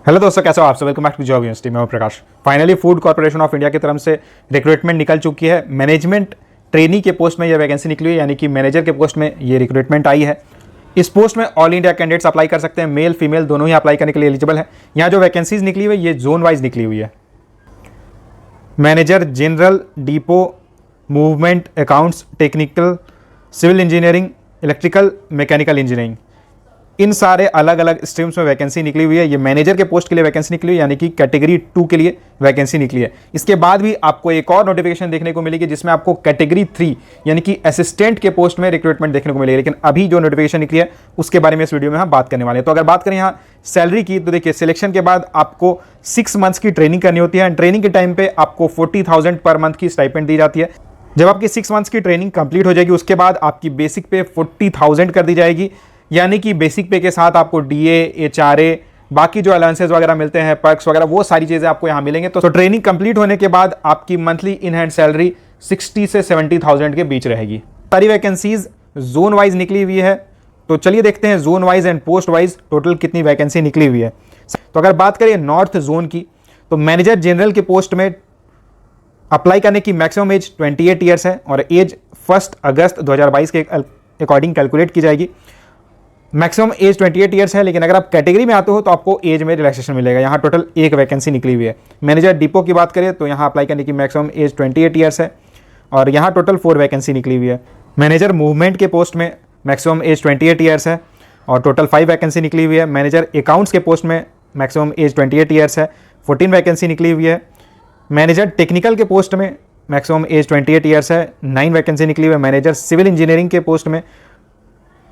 Hello दोस्तों, कैसे हो आप सब। Welcome back to job university. मैं हूं Prakash. Finally food corporation of India की तरफ से रिक्रूटमेंट निकल चुकी है। मैनेजमेंट ट्रेनी के पोस्ट में यह वैकेंसी निकली है, यानी कि मैनेजर के पोस्ट में ये रिक्रूटमेंट आई है। इस पोस्ट में ऑल इंडिया कैंडिडेट्स अप्लाई कर सकते हैं। मेल फीमेल दोनों ही अप्लाई करने के लिए एलिजिबल है। यहाँ जो वैकेंसीज निकली हुई है ये जोन वाइज निकली हुई है। Manager general, depot, movement, accounts, technical, civil engineering, electrical, mechanical engineering, इन सारे अलग अलग स्ट्रीम्स में वैकेंसी निकली हुई है। ये मैनेजर के पोस्ट के लिए वैकेंसी निकली हुई है, यानी कि कैटेगरी 2 के लिए वैकेंसी निकली है। इसके बाद भी आपको एक और नोटिफिकेशन देखने को मिलेगी जिसमें आपको कैटेगरी 3 यानी कि असिस्टेंट के पोस्ट में रिक्रूटमेंट देखने को मिलेगी। लेकिन अभी जो नोटिफिकेशन निकली है उसके बारे में इस वीडियो में हम बात करने वाले हैं। तो अगर बात करें यहाँ सैलरी की, तो देखिए सिलेक्शन के बाद आपको 6 मंथ्स की ट्रेनिंग करनी होती है। ट्रेनिंग के टाइम पे आपको 40,000 पर मंथ की स्टाइपेंड दी जाती है। जब आपकी 6 मंथ्स की ट्रेनिंग कंप्लीट हो जाएगी उसके बाद आपकी बेसिक पे 40,000 कर दी जाएगी, यानी कि बेसिक पे के साथ आपको डीए, एचआरए, बाकी जो अलाउंसेस वगैरह मिलते हैं, पर्क्स वगैरह, वो सारी चीज़ें आपको यहाँ मिलेंगे। तो ट्रेनिंग कंप्लीट होने के बाद आपकी मंथली इन हैंड सैलरी 60 से 70,000 के बीच रहेगी। सारी वैकेंसीज जोन वाइज निकली हुई है। तो चलिए देखते हैं zone wise and post wise total कितनी वैकेंसी निकली हुई है। तो अगर बात करें नॉर्थ जोन की, तो मैनेजर जनरल के पोस्ट में अप्लाई करने की मैक्सिमम एज 28 ईयर्स है और एज 1 अगस्त 2022 के अकॉर्डिंग कैलकुलेट की जाएगी। मैक्सिमम एज 28 ईयर्स है, लेकिन अगर आप कैटेगरी में आते हो तो आपको एज में रिलैक्सेशन मिलेगा। यहाँ टोटल एक वैकेंसी निकली हुई है। मैनेजर डिपो की बात करें तो यहाँ अप्लाई करने की मैक्सिमम एज 28 ईयर्स है और यहाँ टोटल 4 वैकेंसी निकली हुई है। मैनेजर मूवमेंट के पोस्ट में मैक्सिमम एज 28 ईयर्स है और टोटल 5 वैकेंसी निकली हुई है। मैनेजर अकाउंट्स के पोस्ट में मैक्सिमम एज 28 ईयर्स है, 14 वैकेंसी निकली हुई है। मैनेजर टेक्निकल के पोस्ट में मैक्सिमम एज 28 ईयर्स है, 9 वैकेंसी निकली हुई है। मैनेजर सिविल इंजीनियरिंग के पोस्ट में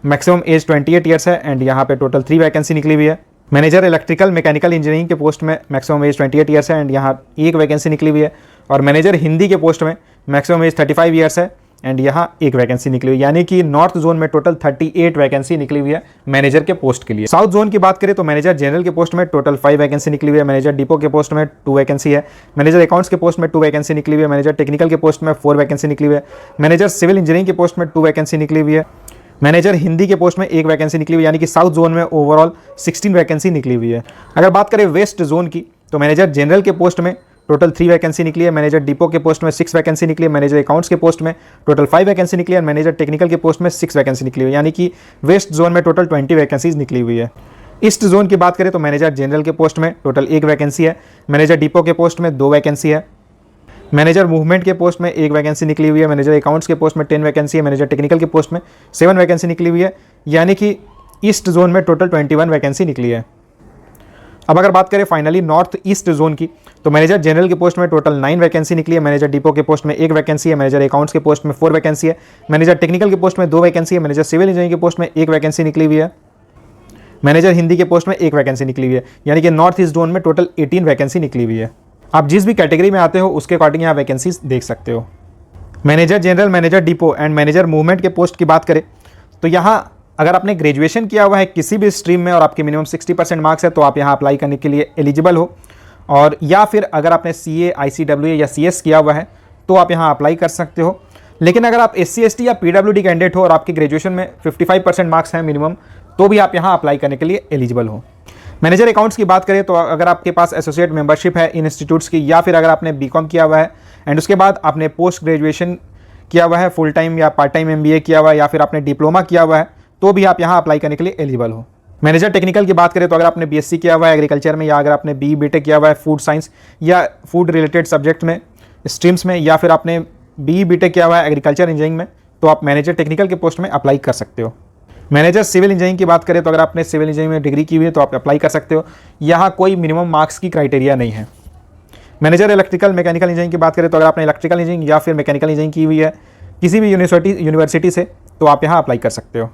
मैक्सिमम एज 28 ईयर्स है एंड यहाँ पे टोटल 3 वैकेंसी निकली हुई है। मैनेजर इलेक्ट्रिकल मैकेनिकल इंजीनियरिंग के पोस्ट में मैक्सिमम एज 28 ईयर्स है एंड यहाँ 1 वैकेंसी निकली हुई है। और मैनेजर हिंदी के पोस्ट में मैक्सिमम एज 35 ईयर्स है एंड यहाँ 1 वैकेंसी निकली हुई है। यानी कि नॉर्थ जोन में टोटल 38 वैकेंसी निकली हुई है मैनेजर के पोस्ट के लिए। साउथ जोन की बात करें तो मैनेजर जनरल के पोस्ट में टोटल 5 वैकेंसी निकली हुई है। मैनेजर डिपो के पोस्ट में 2 वैकेंसी है। मैनेजर अकाउंट्स के पोस्ट में 2 वैकेंसी निकली हुई है। मैनेजर टेक्निकल के पोस्ट में 4 वैकेंसी निकली हुई है। मैनेजर सिविल इंजीनियरिंग के पोस्ट में 2 वैकेंसी निकली हुई है। मैनेजर हिंदी के पोस्ट में 1 वैकेंसी निकली हुई है। यानी कि साउथ जोन में ओवरऑल 16 वैकेंसी निकली हुई है। अगर बात करें वेस्ट जोन की, तो मैनेजर जनरल के पोस्ट में टोटल 3 वैकेंसी निकली है। मैनेजर डिपो के पोस्ट में 6 वैकेंसी निकली है। मैनेजर अकाउंट्स के पोस्ट में टोटल 5 वैकेंसी निकली है। मैनेजर टेक्निकल के पोस्ट में 6 वैकेंसी निकली हुई है। यानी कि वेस्ट जोन में टोटल 20 वैकेंसीज निकली हुई है। ईस्ट जोन की बात करें तो मैनेजर जनरल के पोस्ट में टोटल 1 वैकेंसी है। मैनेजर डिपो के पोस्ट में 2 वैकेंसी है। मैनेजर मूवमेंट के पोस्ट में 1 वैकेंसी निकली हुई है। मैनेजर अकाउंट्स के पोस्ट में 10 वैकेंसी है। मैनेजर टेक्निकल के पोस्ट में 7 वैकेंसी निकली हुई है। यानी कि ईस्ट जोन में टोटल 21 वैकेंसी निकली है। अब अगर बात करें फाइनली नॉर्थ ईस्ट जोन की, तो मैनेजर जनरल के पोस्ट में टोटल 9 वैकेंसी निकली है। मैनेजर डिपो के पोस्ट में 1 वैकेंसी है। मैनेजर अकाउंट्स के पोस्ट में 4 वैकेंसी है। मैनेजर टेक्निकल के पोस्ट में 2 वैकेंसी है। मैनेजर सिविल इंजीनियरिंग के पोस्ट में 1 वैकेंसी निकली हुई है। मैनेजर हिंदी के पोस्ट में 1 वैकेंसी निकली हुई है। यानी कि नॉर्थ ईस्ट जोन में टोटल 18 वैकेंसी निकली हुई है। आप जिस भी कैटेगरी में आते हो उसके अकॉर्डिंग यहाँ वैकेंसीज देख सकते हो। Manager general, manager depot and manager movement के पोस्ट की बात करें तो यहाँ अगर आपने ग्रेजुएशन किया हुआ है किसी भी स्ट्रीम में और आपके मिनिमम 60% मार्क्स है तो आप यहाँ अप्लाई करने के लिए एलिजिबल हो। और या फिर अगर आपने CA, ICWA या CS किया हुआ है तो आप यहाँ अप्लाई कर सकते हो। लेकिन अगर आप SC, ST या PWD कैंडिडेट हो और आपके ग्रेजुएशन में 55% मार्क्स हैं मिनिमम, तो भी आप यहाँ अप्लाई करने के लिए एलिजिबल हो। मैनेजर अकाउंट्स की बात करें तो अगर आपके पास एसोसिएट मेंबरशिप है इन इंस्टीट्यूट्स की, या फिर अगर आपने BCom किया हुआ है एंड उसके बाद आपने पोस्ट ग्रेजुएशन किया हुआ है, फुल टाइम या पार्ट टाइम MBA किया हुआ है, या फिर आपने डिप्लोमा किया हुआ है, तो भी आप यहाँ अप्लाई करने के लिए एलिजिबल हो। मैनेजर टेक्निकल की बात करें तो अगर आपने BSc किया हुआ है एग्रीकल्चर में, या अगर आपने BE BTech किया हुआ है फूड साइंस या फूड रिलेटेड सब्जेक्ट में स्ट्रीम्स में, या फिर आपने BE BTech किया हुआ है एग्रीकल्चर इंजीनियरिंग में, तो आप मैनेजर टेक्निकल के पोस्ट में अप्लाई कर सकते हो। मैनेजर सिविल इंजीनियरिंग की बात करें तो अगर आपने सिविल इंजीनियरिंग में डिग्री की हुई है तो आप अप्लाई कर सकते हो। यहाँ कोई मिनिमम मार्क्स की क्राइटेरिया नहीं है। मैनेजर इलेक्ट्रिकल मैकेनिकल इंजीनियरिंग की बात करें तो अगर आपने इलेक्ट्रिकल इंजीनियरिंग या फिर मैकेनिकल इंजीनियरिंग की हुई है किसी भी यूनिवर्सिटी से, तो आप यहाँ अप्लाई कर सकते हो।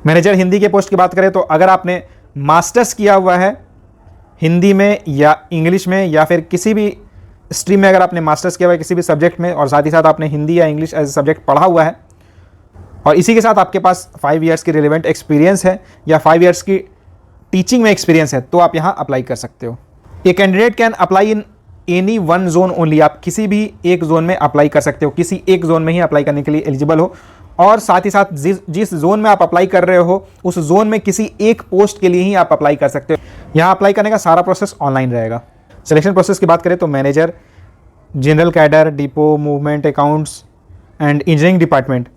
मैनेजर हिंदी के पोस्ट की बात करें तो अगर आपने मास्टर्स किया हुआ है हिंदी में या इंग्लिश में, या फिर किसी भी स्ट्रीम में अगर आपने मास्टर्स किया हुआ है किसी भी सब्जेक्ट में, और साथ ही साथ आपने हिंदी या इंग्लिश एज ए सब्जेक्ट पढ़ा हुआ है, और इसी के साथ आपके पास 5 ईयर्स की रिलेवेंट एक्सपीरियंस है या 5 ईयर्स की टीचिंग में एक्सपीरियंस है, तो आप यहाँ अप्लाई कर सकते हो। A candidate can apply in any one zone only. आप किसी भी एक जोन में अप्लाई कर सकते हो, किसी एक जोन में ही अप्लाई करने के लिए एलिजिबल हो। और साथ ही साथ जिस जोन में आप अप्लाई कर रहे हो उस जोन में किसी एक पोस्ट के लिए ही आप अप्लाई कर सकते हो। यहाँ अप्लाई करने का सारा प्रोसेस ऑनलाइन रहेगा। सिलेक्शन प्रोसेस की बात करें तो manager, general cadre, depot, movement, accounts and engineering department,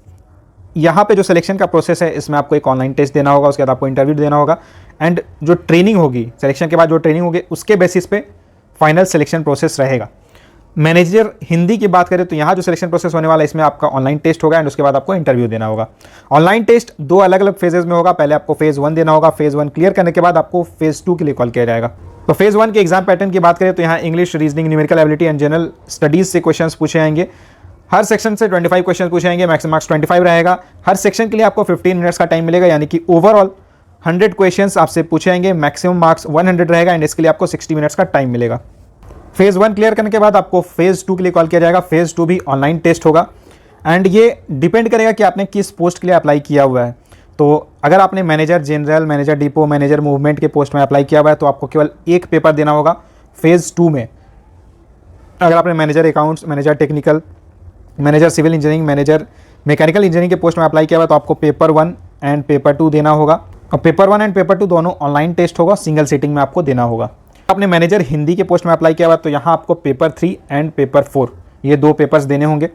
यहाँ पे जो सिलेक्शन का प्रोसेस है इसमें आपको एक ऑनलाइन टेस्ट देना होगा, उसके बाद आपको इंटरव्यू देना होगा एंड जो ट्रेनिंग होगी, सिलेक्शन के बाद जो ट्रेनिंग होगी उसके बेसिस पे फाइनल सिलेक्शन प्रोसेस रहेगा। मैनेजर हिंदी की बात करें तो यहाँ जो सिलेक्शन प्रोसेस होने वाला है इसमें आपका ऑनलाइन टेस्ट होगा एंड उसके बाद आपको इंटरव्यू देना होगा। ऑनलाइन टेस्ट 2 अलग अलग फेजेस में होगा। पहले आपको फेज़ 1 देना होगा, फेज़ 1 क्लियर करने के बाद आपको फेज़ 2 के लिए कॉल किया जाएगा। तो फेज़ 1 के एग्जाम पैटर्न की बात करें तो यहाँ English, reasoning, numerical ability and general studies से क्वेश्चंस पूछे जाएंगे। हर सेक्शन से 25 क्वेश्चन पूछे जाएंगे, मैक्सिमम मार्क्स 25 रहेगा। हर सेक्शन के लिए आपको 15 मिनट्स का टाइम मिलेगा, यानी कि ओवरऑल 100 क्वेश्चंस आपसे पूछे जाएंगे, मैक्सिमम मार्क्स 100 रहेगा एंड इसके लिए आपको 60 मिनट्स का टाइम मिलेगा। फेज़ 1 क्लियर करने के बाद आपको फेज़ 2 के लिए कॉल किया जाएगा। फेज़ 2 भी ऑनलाइन टेस्ट होगा एंड ये डिपेंड करेगा कि आपने किस पोस्ट के लिए अप्लाई किया हुआ है। तो अगर आपने manager general, manager depot, manager movement के पोस्ट में अप्लाई किया हुआ है तो आपको केवल एक पेपर देना होगा फेज़ 2 में। अगर आपने manager accounts, manager technical, manager civil engineering, manager mechanical engineering के पोस्ट में अप्लाई किया हुआ तो आपको पेपर 1 एंड पेपर 2 देना होगा। और पेपर 1 एंड पेपर 2 दोनों ऑनलाइन टेस्ट होगा, सिंगल सीटिंग में आपको देना होगा। आपने मैनेजर हिंदी के पोस्ट में अप्लाई किया हुआ तो यहाँ आपको पेपर 3 एंड पेपर 4 ये 2 पेपर्स देने होंगे।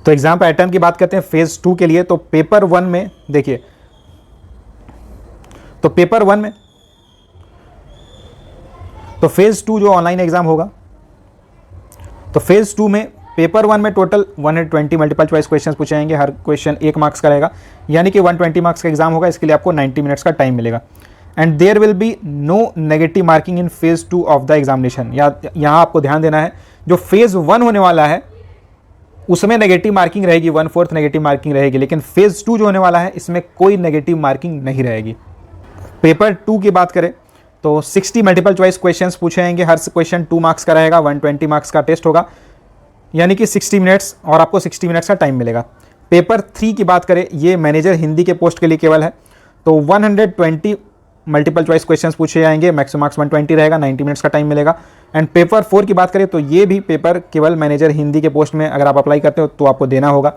तो एग्जाम पैटर्न की बात करते हैं फेज़ 2 के लिए। तो पेपर 1 में देखिए, तो पेपर 1 में तो फेज़ 2 जो ऑनलाइन एग्जाम होगा, तो फेज़ 2 में पेपर 1 में टोटल 120 मल्टीपल चॉइस क्वेश्चंस पूछे जाएंगे। हर क्वेश्चन 1 मार्क्स का रहेगा, यानी कि 120 मार्क्स का एग्जाम होगा। इसके लिए आपको 90 मिनट्स का टाइम मिलेगा and there will be no negative marking in phase 2 of the examination. यहाँ आपको ध्यान देना है, जो फेज़ 1 होने वाला है उसमें नेगेटिव मार्किंग रहेगी, 1/4 नेगेटिव मार्किंग रहेगी, लेकिन फेज़ 2 जो होने वाला है इसमें कोई नेगेटिव मार्किंग नहीं रहेगी। पेपर 2 की बात करें तो 60 मल्टीपल चॉइस क्वेश्चंस पूछे जाएंगे। हर क्वेश्चन 2 मार्क्स का रहेगा, 120 मार्क्स का टेस्ट होगा, यानी कि 60 मिनट्स और आपको 60 मिनट्स का टाइम मिलेगा। पेपर 3 की बात करें, ये मैनेजर हिंदी के पोस्ट के लिए केवल है। तो 120 मल्टीपल चॉइस क्वेश्चंस पूछे जाएंगे, मैक्सिमम मार्क्स 120 रहेगा, 90 मिनट्स का टाइम मिलेगा। एंड पेपर 4 की बात करें तो ये भी पेपर केवल मैनेजर हिंदी के पोस्ट में अगर आप अप्लाई करते हो तो आपको देना होगा।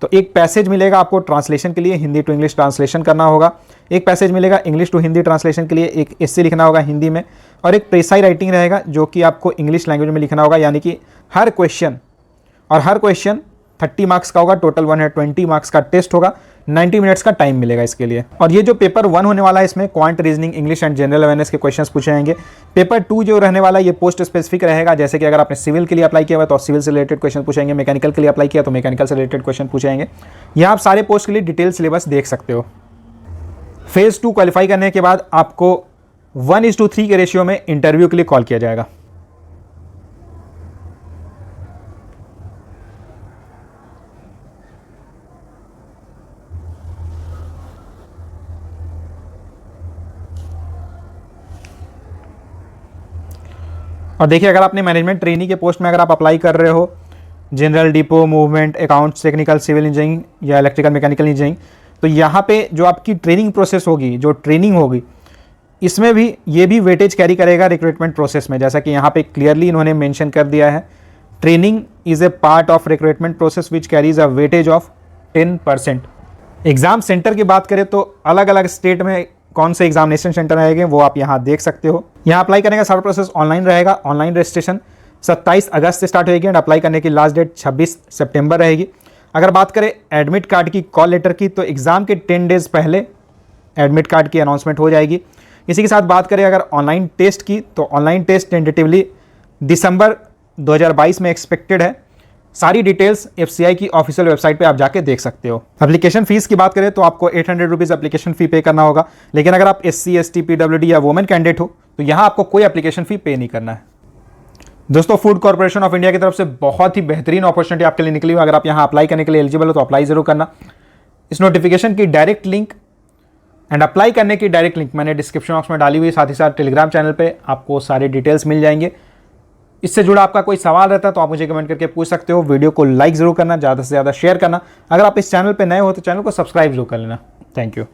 तो एक पैसेज मिलेगा आपको ट्रांसलेशन के लिए, हिंदी टू इंग्लिश ट्रांसलेशन करना होगा। एक पैसेज मिलेगा इंग्लिश टू हिंदी ट्रांसलेशन के लिए, एक एस्से लिखना होगा हिंदी में, और एक प्रेसाई राइटिंग रहेगा जो कि आपको इंग्लिश लैंग्वेज में लिखना होगा। यानी कि हर क्वेश्चन 30 मार्क्स का होगा, टोटल 120 मार्क्स का टेस्ट होगा, 90 मिनट्स का टाइम मिलेगा इसके लिए। और ये जो पेपर 1 होने वाला है इसमें quant, reasoning, English and general awareness के क्वेश्चंस पूछे जाएंगे। पेपर 2 जो रहने वाला है ये पोस्ट स्पेसिफिक रहेगा, जैसे कि अगर आपने सिविल के लिए अप्लाई किया हुआ तो सिविल से रिलेटेड क्वेश्चन पूछेंगे, मैकेनिकल के लिए अप्लाई किया तो मैकेनिकल से रिलेटेड क्वेश्चन पूछेंगे। यहाँ आप सारे पोस्ट के लिए डिटेल सिलेबस देख सकते हो। फेज़ 2 क्वालिफाई करने के बाद आपको 1:3 के रेशियो में इंटरव्यू के लिए कॉल किया जाएगा। और देखिए, अगर आपने मैनेजमेंट ट्रेनी के पोस्ट में अगर आप अप्लाई कर रहे हो, general, depot, movement, accounts, technical, civil engineering या इलेक्ट्रिकल मैकेनिकल इंजीनियरिंग, तो यहाँ पे जो आपकी ट्रेनिंग प्रोसेस होगी, जो ट्रेनिंग होगी, इसमें भी ये भी वेटेज कैरी करेगा रिक्रूटमेंट प्रोसेस में। जैसा कि यहाँ पे क्लियरली इन्होंने मेंशन कर दिया है, training is a part of recruitment process which carries a weightage of 10%। Exam centre की बात करें तो अलग अलग स्टेट में कौन से एग्जामिनेशन सेंटर रहेंगे वो आप यहाँ देख सकते हो। यहाँ अप्लाई करने का सारा प्रोसेस ऑनलाइन रहेगा। ऑनलाइन रजिस्ट्रेशन 27 अगस्त से स्टार्ट होगी एंड अप्लाई करने की लास्ट डेट 26 सितंबर रहेगी। अगर बात करें एडमिट कार्ड की, कॉल लेटर की, तो एग्ज़ाम के 10 डेज़ पहले एडमिट कार्ड की अनाउंसमेंट हो जाएगी। इसी के साथ बात करें अगर ऑनलाइन टेस्ट की, तो ऑनलाइन टेस्ट टेंटेटिवली दिसंबर 2022 में एक्सपेक्टेड है। सारी डिटेल्स FCI की ऑफिशियल वेबसाइट पे आप जाके देख सकते हो। एप्लीकेशन फीस की बात करें तो आपको 800 रुपीज़ एप्लीकेशन फ़ी पे करना होगा, लेकिन अगर आप SC, ST, PWD या वुमेन कैंडिडेट हो तो यहाँ आपको कोई एप्लीकेशन फ़ी पे नहीं करना है। दोस्तों, फूड कॉर्पोरेशन ऑफ इंडिया की तरफ से बहुत ही बेहतरीन अपॉर्चुनिटी आपके लिए निकली हुई। अगर आप यहाँ अप्लाई करने के लिए एलिजिबल हो तो अप्लाई ज़रूर करना। इस नोटिफिकेशन की डायरेक्ट लिंक एंड अप्लाई करने की डायरेक्ट लिंक मैंने डिस्क्रिप्शन बॉक्स में डाली हुई है। साथ ही साथ टेलीग्राम चैनल पे आपको सारे डिटेल्स मिल जाएंगे। इससे जुड़ा आपका कोई सवाल रहता है तो आप मुझे कमेंट करके पूछ सकते हो। वीडियो को लाइक ज़रूर करना, ज़्यादा से ज़्यादा शेयर करना। अगर आप इस चैनल पे नए हो तो चैनल को सब्सक्राइब जरूर कर लेना। Thank you.